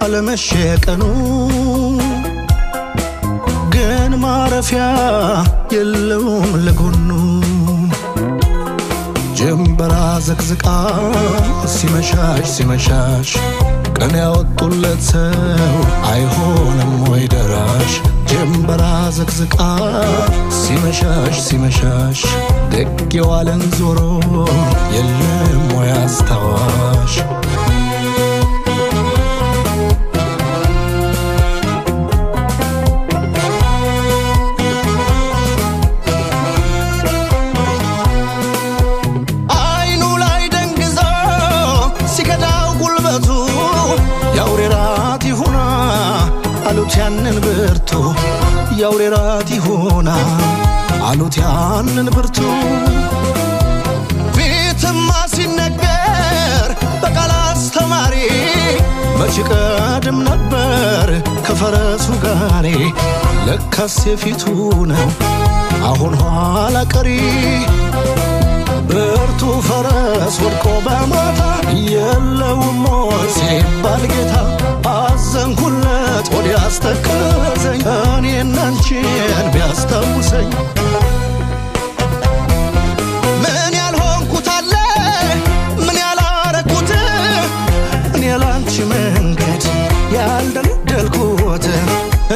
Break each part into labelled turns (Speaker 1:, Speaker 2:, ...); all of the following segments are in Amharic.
Speaker 1: አለመሸ ቀኑ ግን ማረፊያ የለውም ለጎኑ ጀንበራ ዘቅዝቃ ሲመሻሽ ቀን ያወጡለት ሰው አይሆንም ወይ ደራሽ ጀንበራ ዘቅዝቃ ሲመሻሽ ደግ የዋለን ዞሮ የለም ወይ አስታዋሽ አሉት ያንን ብርቱ ያውሬራት ይሆና አሉት ያንን ብርቱ ፊትማ ሲነገር በቃል አስተማሪ መች ቀድም ነበር ከፈረሱ ጋሪ ለካስ የፊቱ ነው አሁን ኋላ ቀሪ ብርቱ ፈረስ ወድቆ በማታ የለውም ሲባል ጌታ አዘንኩለት ወዲያ አስተከዘኝ እኔና አንቺን ቢያስታውሰኝ ምን ያልሆንኩት አለ ምን ያላረኩት እኔ ላንቺ መንገድ ያልደለደልኩት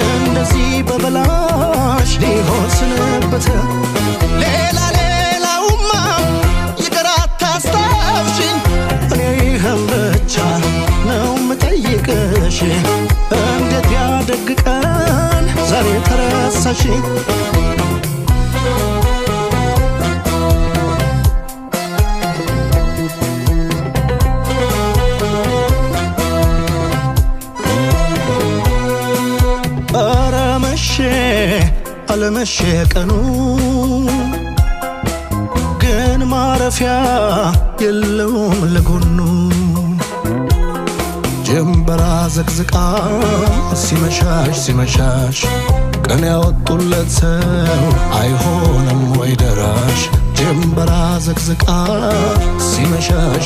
Speaker 1: እንደዚህ በበላሽ ሊሆን ስንበት ሌላውማ ይቅር አታስታውሽኝ እኔ ይህን ብቻ ነው ምጠይቅሽ እንዴት ያደግ ቀን ዛሬ ተረሳሽ ኧረ አለመሸ ቀኑ ግን ማረፊያ የለውም ለጎኑ ጀንበራ ዘቅዝቃ ሲመሻሽ ቀን ያወጡለት ሰው አይሆንም ወይ ደራሽ ጀንበራ ዘቅዝቃ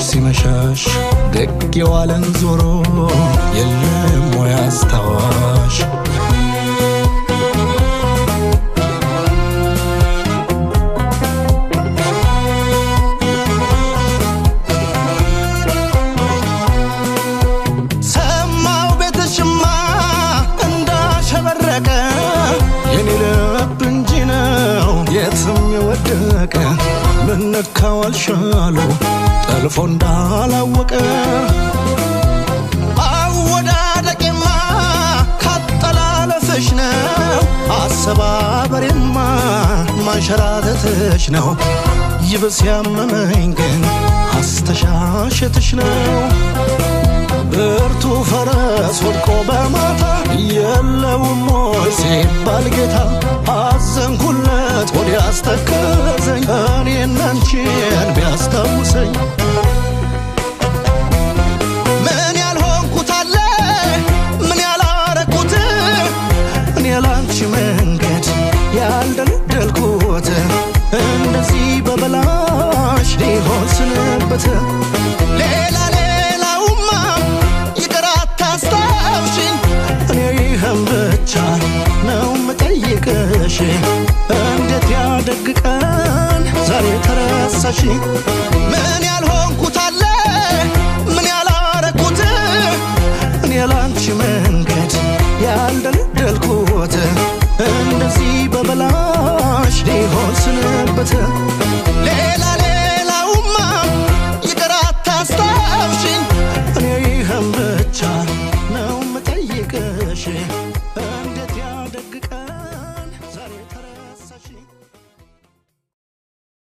Speaker 1: ሲመሻሽ ደግ የዋለን ዞሮ የለም ወይ አስታዋሽ የትም የወደቀ ምን ነካው አልሻሉ ጠልፎ እንዳላወቀ አወዳደቄማ ካጠላለፍሽ ነው አሰባበሬማ ማንሸራተትሽ ነው ይብስ ያመመኝ ግን አስተሻሸትሽ ነው ብርቱ ፈረስ ወድቆ በማታ የለውም ወይ ሲባል ጌታ አዘንኩለት ወዲያ አስተከዘኝ እኔና አንቺን ቢያስታውሰኝ ምን ያልሆንኩት አለ ምን ያላረኩት እኔ ላንቺ መንገድ ያልደለደልኩት እንደዚህ በበላሽ ሊሆን ስንበት ሌላውማ ይቅር አታስታውሽኝ እኔ ይህን ብቻ ነው ምጠይቅሽ እንዴት ያደግ ቀን ዛሬ ተረሳሽ ምን ያልሆንኩት አለ ምን ያላረኩት እኔ ላንቺ